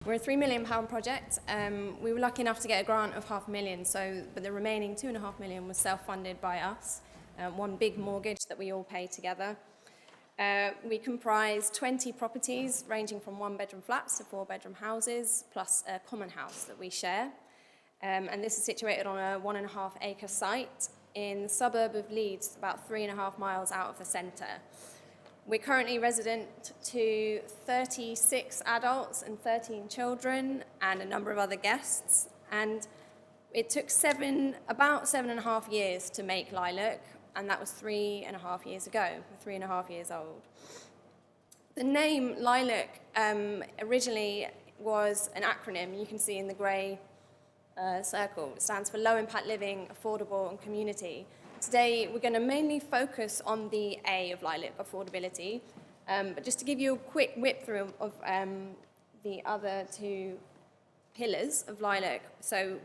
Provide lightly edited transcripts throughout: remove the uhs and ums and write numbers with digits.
We're a £3 million project. We were lucky enough to get a grant of £500,000, but the remaining £2.5 million was self-funded by us, one big mortgage that we all pay together. We comprise 20 properties ranging from one-bedroom flats to four-bedroom houses, plus a common house that we share. And this is situated on a 1.5-acre site in the suburb of Leeds, about 3.5 miles out of the centre. We're currently resident to 36 adults and 13 children and a number of other guests. And it took about 7.5 years to make LILAC, and that was 3.5 years ago, 3.5 years old. The name LILAC originally was an acronym you can see in the grey circle. It stands for Low Impact Living, Affordable and Community. Today we're going to mainly focus on the A of LILAC, affordability, but just to give you a quick whip through of the other two pillars of LILAC. So,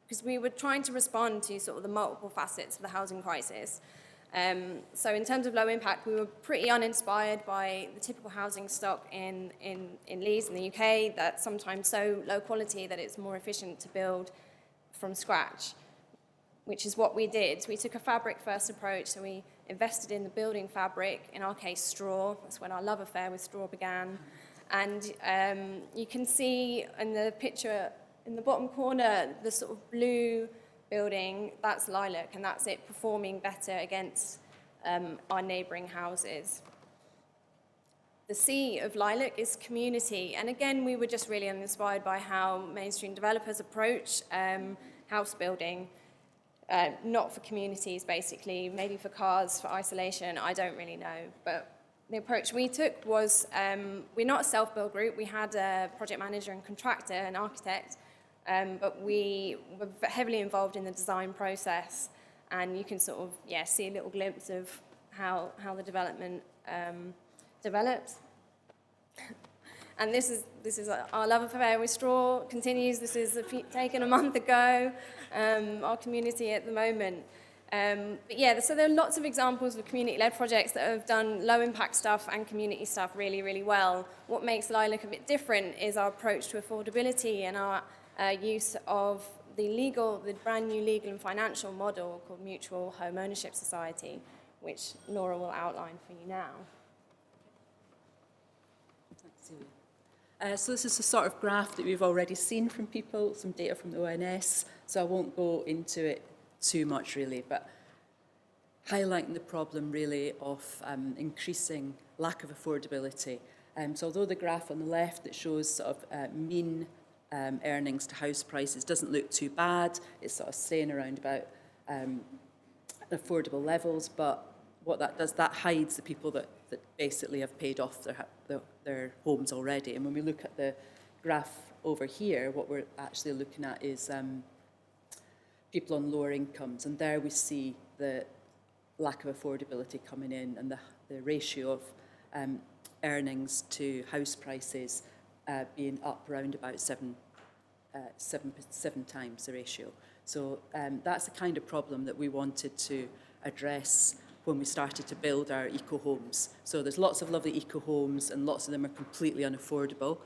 because we were trying to respond to sort of the multiple facets of the housing crisis. So in terms of low impact, we were pretty uninspired by the typical housing stock in Leeds in the UK that's sometimes so low quality that it's more efficient to build from scratch, which is what we did. So we took a fabric-first approach, so we invested in the building fabric, in our case straw. That's when our love affair with straw began. And you can see in the picture in the bottom corner, the sort of blue building, that's LILAC, and that's it performing better against our neighbouring houses. The C of LILAC is community, and again, we were just really uninspired by how mainstream developers approach house building. Not for communities, basically, maybe for cars, for isolation, I don't really know. But the approach we took was, we're not a self-build group. We had a project manager and contractor, an architect, but we were heavily involved in the design process. And you can sort of, see a little glimpse of how the development developed. And this is our love affair with straw continues. This is taken a month ago, our community at the moment. But so there are lots of examples of community-led projects that have done low-impact stuff and community stuff really, really well. What makes LILAC a bit different is our approach to affordability and our use of the brand new legal and financial model called Mutual Home Ownership Society, which Laura will outline for you now. Thanks, Celia. So this is a sort of graph that we've already seen from people, some data from the ONS, so I won't go into it too much really, but highlighting the problem really of increasing lack of affordability. So although the graph on the left that shows sort of mean earnings to house prices doesn't look too bad, it's sort of staying around about affordable levels, but what that does, that hides the people that basically have paid off their homes already. And when we look at the graph over here, what we're actually looking at is people on lower incomes, and there we see the lack of affordability coming in, and the ratio of earnings to house prices being up around about seven times the ratio. So that's the kind of problem that we wanted to address when we started to build our eco homes. So there's lots of lovely eco homes, and lots of them are completely unaffordable.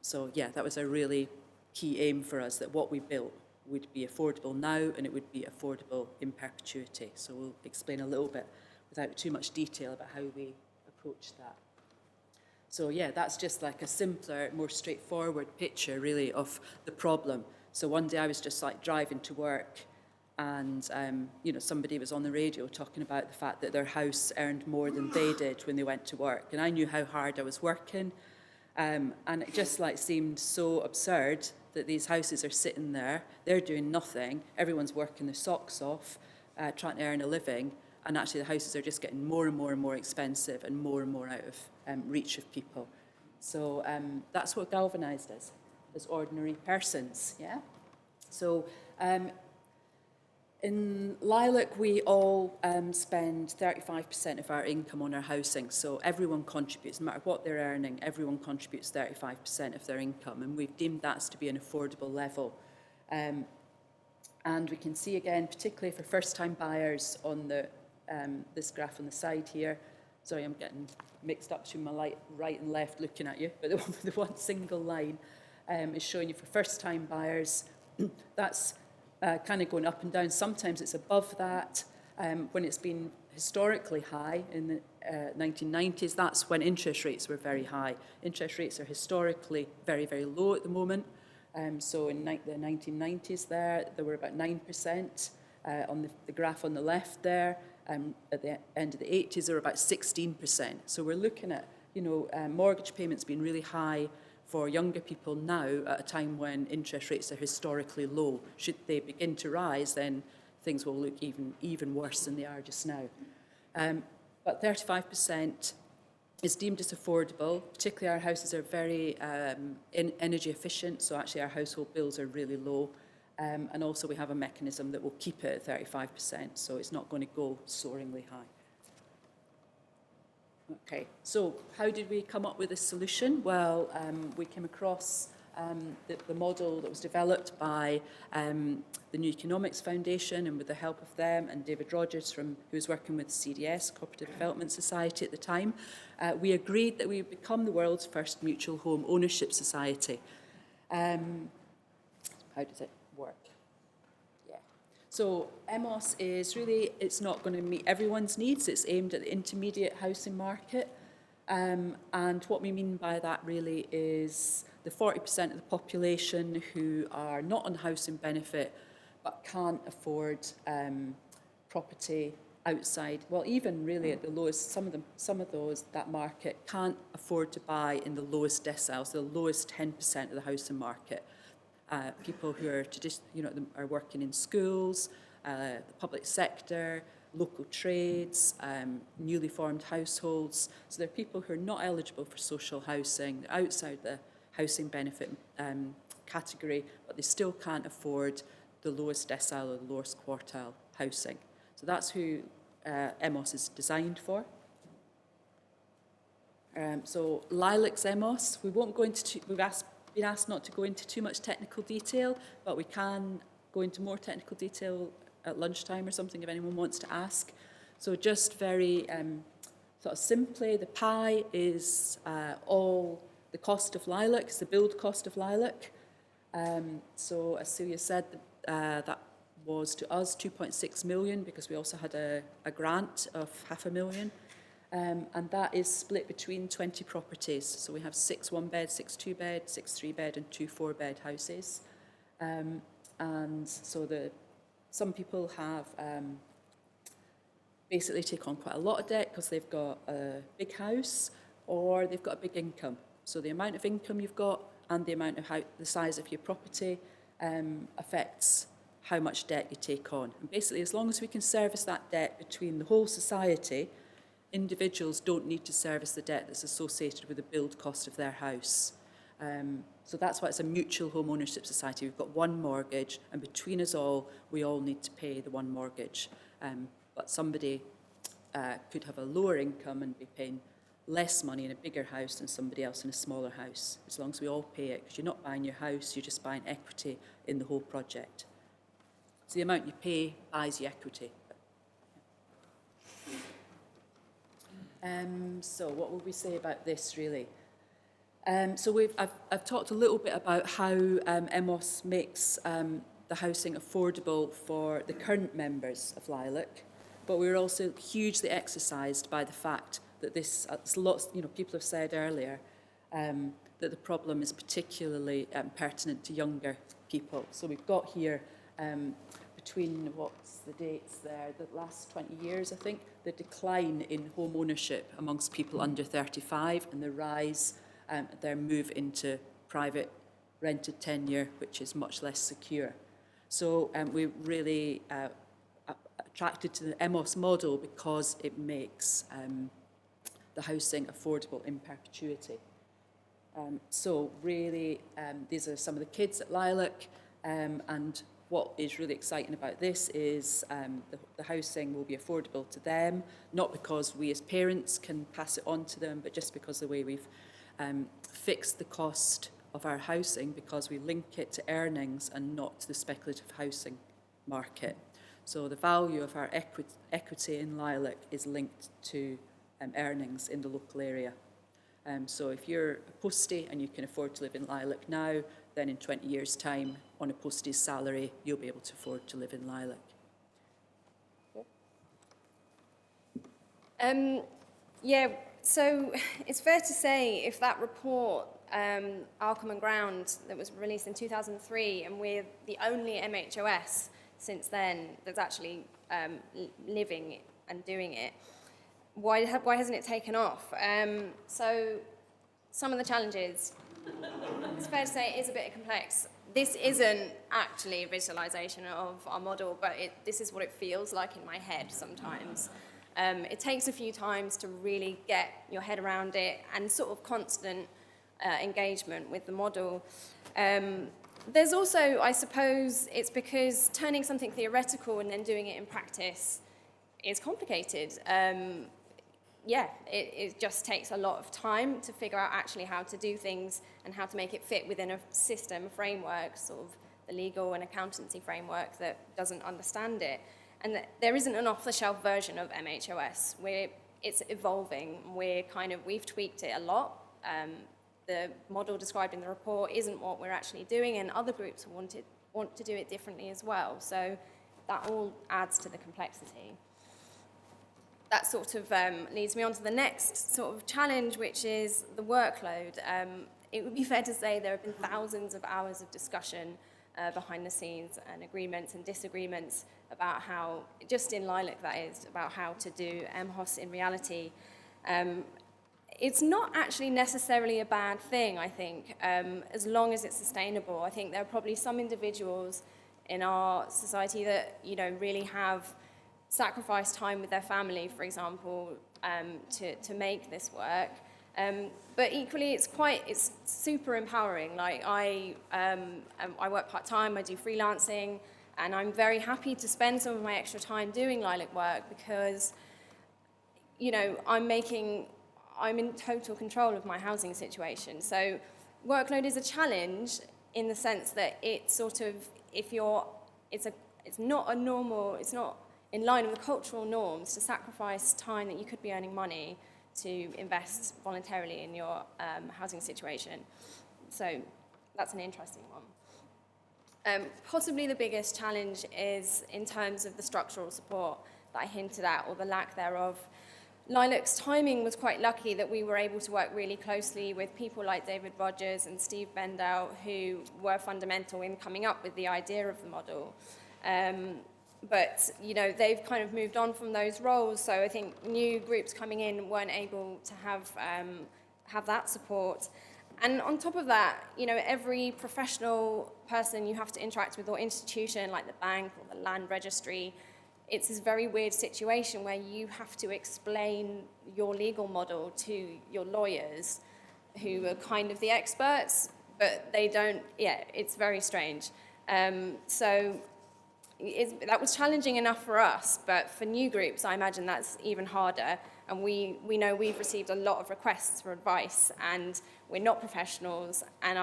So that was a really key aim for us, that what we built would be affordable now, and it would be affordable in perpetuity. So we'll explain a little bit without too much detail about how we approach that. So that's just like a simpler, more straightforward picture really of the problem. So one day I was just like driving to work, and somebody was on the radio talking about the fact that their house earned more than they did when they went to work, and I knew how hard I was working, and it just like seemed so absurd that these houses are sitting there, they're doing nothing, everyone's working their socks off, trying to earn a living, and actually the houses are just getting more and more and more expensive and more out of reach of people. So that's what galvanised us as ordinary persons, So in LILAC, we all spend 35% of our income on our housing. So everyone contributes, no matter what they're earning, everyone contributes 35% of their income. And we've deemed that to be an affordable level. And we can see again, particularly for first-time buyers on this graph on the side here, sorry, I'm getting mixed up between my right and left looking at you, but the one single line is showing you for first-time buyers. That's kind of going up and down. Sometimes it's above that. When it's been historically high in the 1990s, that's when interest rates were very high. Interest rates are historically very, very low at the moment. So in the 1990s there were about 9% on the graph on the left there. At the end of the 80s, they were about 16%. So we're looking at, mortgage payments being really high for younger people now at a time when interest rates are historically low. Should they begin to rise, then things will look even worse than they are just now. But 35% is deemed as affordable. Particularly our houses are very energy efficient, so actually our household bills are really low. And also we have a mechanism that will keep it at 35%, so it's not going to go soaringly high. Okay, so how did we come up with this solution? Well, we came across the model that was developed by the New Economics Foundation, and with the help of them and David Rogers, who was working with CDS, Cooperative Development Society at the time, we agreed that we would become the world's first mutual home ownership society. How does it work? Yeah. So EMOS is really, it's not going to meet everyone's needs. It's aimed at the intermediate housing market. And what we mean by that really is the 40% of the population who are not on housing benefit but can't afford property outside, well, even really at the lowest, some of those, that market can't afford to buy in the lowest deciles, the lowest 10% of the housing market. People who are are working in schools, the public sector, local trades, newly formed households. So they're people who are not eligible for social housing, outside the housing benefit category, but they still can't afford the lowest decile or the lowest quartile housing. So that's who EMOS is designed for. So LILAC's EMOS, we won't go into, been asked not to go into too much technical detail, but we can go into more technical detail at lunchtime or something if anyone wants to ask. So just very sort of simply, the pie is all the cost of LILAC, it's the build cost of LILAC. So as Celia said, that was to us 2.6 million because we also had a grant of £500,000. And that is split between 20 properties. So we have 6 one-bed, 6 two-bed, 6 three-bed and 2 four-bed houses. And so some people have basically take on quite a lot of debt because they've got a big house or they've got a big income. So the amount of income you've got and the amount of the size of your property affects how much debt you take on. And basically, as long as we can service that debt between the whole society, individuals don't need to service the debt that's associated with the build cost of their house. So that's why it's a mutual home ownership society. We've got one mortgage, and between us all, we all need to pay the one mortgage. But somebody could have a lower income and be paying less money in a bigger house than somebody else in a smaller house, as long as we all pay it, because you're not buying your house, you're just buying equity in the whole project. So the amount you pay buys you equity. So what will we say about this, really? So I've talked a little bit about how EMOS makes the housing affordable for the current members of LILAC, but we're also hugely exercised by the fact that this, lots, people have said earlier, that the problem is particularly pertinent to younger people. So we've got here, between, what's the dates there, the last 20 years, I think, the decline in home ownership amongst people under 35 and the rise, their move into private rented tenure, which is much less secure. So we're really attracted to the EMOS model because it makes the housing affordable in perpetuity. So really, these are some of the kids at LILAC, and what is really exciting about this is the housing will be affordable to them, not because we as parents can pass it on to them, but just because of the way we've fixed the cost of our housing, because we link it to earnings and not to the speculative housing market. So the value of our equity in LILAC is linked to earnings in the local area. So if you're a postie and you can afford to live in Lilac now, then in 20 years' time, on a postie's salary, you'll be able to afford to live in Lilac. Yeah, so it's fair to say if that report, Our Common Ground, that was released in 2003, and we're the only MHOS since then that's actually living and doing it, why hasn't it taken off? So some of the challenges, it's fair to say it is a bit complex. This isn't actually a visualization of our model, but this is what it feels like in my head sometimes. It takes a few times to really get your head around it, and sort of constant engagement with the model. There's also, I suppose, it's because turning something theoretical and then doing it in practice is complicated. It just takes a lot of time to figure out actually how to do things and how to make it fit within a system, a framework, sort of the legal and accountancy framework that doesn't understand it. And there isn't an off-the-shelf version of MHOS. It's evolving. We've tweaked it a lot. The model described in the report isn't what we're actually doing, and other groups want to do it differently as well. So that all adds to the complexity. That sort of leads me on to the next sort of challenge, which is the workload. It would be fair to say there have been thousands of hours of discussion behind the scenes, and agreements and disagreements about how, just in LILAC that is, about how to do MHOS in reality. It's not actually necessarily a bad thing, I think, as long as it's sustainable. I think there are probably some individuals in our society that, really have sacrificed time with their family, for example, to make this work. But equally, it's super empowering. Like I work part-time, I do freelancing, and I'm very happy to spend some of my extra time doing LILAC work because, I'm in total control of my housing situation. So workload is a challenge in the sense that it's sort of, it's not in line with the cultural norms to sacrifice time that you could be earning money to invest voluntarily in your housing situation. So that's an interesting one. Possibly the biggest challenge is in terms of the structural support that I hinted at, or the lack thereof. LILAC's timing was quite lucky that we were able to work really closely with people like David Rogers and Steve Bendell, who were fundamental in coming up with the idea of the model. But they've kind of moved on from those roles, so I think new groups coming in weren't able to have that support. And on top of that, every professional person you have to interact with, or institution like the bank or the land registry, it's this very weird situation where you have to explain your legal model to your lawyers, who are kind of the experts, but they don't. Yeah, it's very strange. So that was challenging enough for us, but for new groups, I imagine that's even harder. And we know we've received a lot of requests for advice, and we're not professionals, and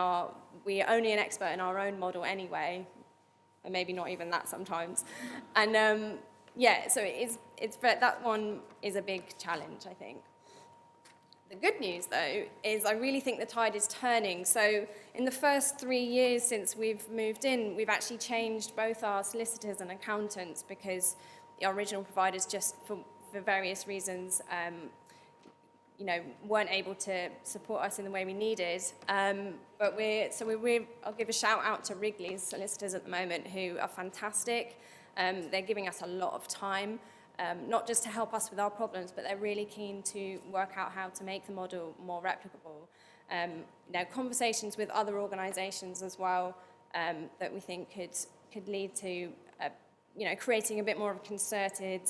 we're only an expert in our own model anyway, and maybe not even that sometimes. And so that one is a big challenge, I think. The good news, though, is I really think the tide is turning. So in the first 3 years since we've moved in, we've actually changed both our solicitors and accountants because the original providers, just for various reasons, weren't able to support us in the way we needed. But I'll give a shout out to Wrigley's solicitors at the moment, who are fantastic. They're giving us a lot of time, not just to help us with our problems, but they're really keen to work out how to make the model more replicable. Conversations with other organisations as well that we think could lead to creating a bit more of a concerted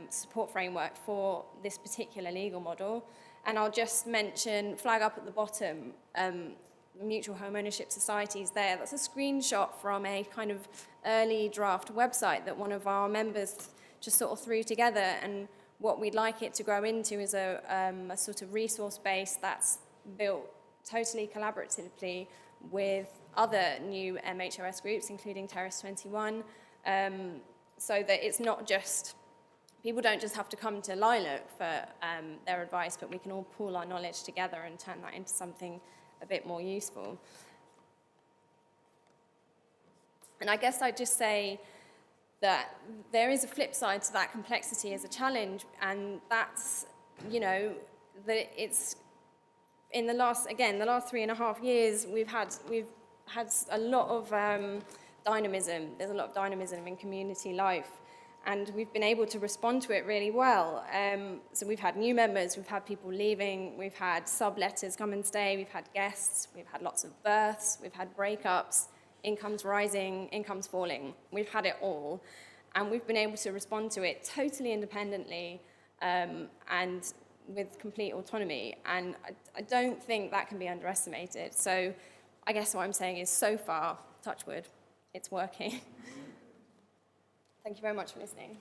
support framework for this particular legal model. And I'll just flag up at the bottom, mutual home ownership societies there. That's a screenshot from a kind of early draft website that one of our members just sort of threw together, and what we'd like it to grow into is a sort of resource base that's built totally collaboratively with other new MHOS groups, including Terrace 21, so that it's not just people don't just have to come to LILAC for their advice, but we can all pool our knowledge together and turn that into something a bit more useful. And I guess I'd just say that there is a flip side to that complexity as a challenge, and that's, you know, that it's in the last 3.5 years, we've had a lot of dynamism. There's a lot of dynamism in community life, and we've been able to respond to it really well. So we've had new members, we've had people leaving, we've had sub-letters come and stay, we've had guests, we've had lots of births, we've had breakups, incomes rising, incomes falling. We've had it all, and we've been able to respond to it totally independently and with complete autonomy, and I don't think that can be underestimated. So I guess what I'm saying is, so far, touch wood, it's working. Thank you very much for listening.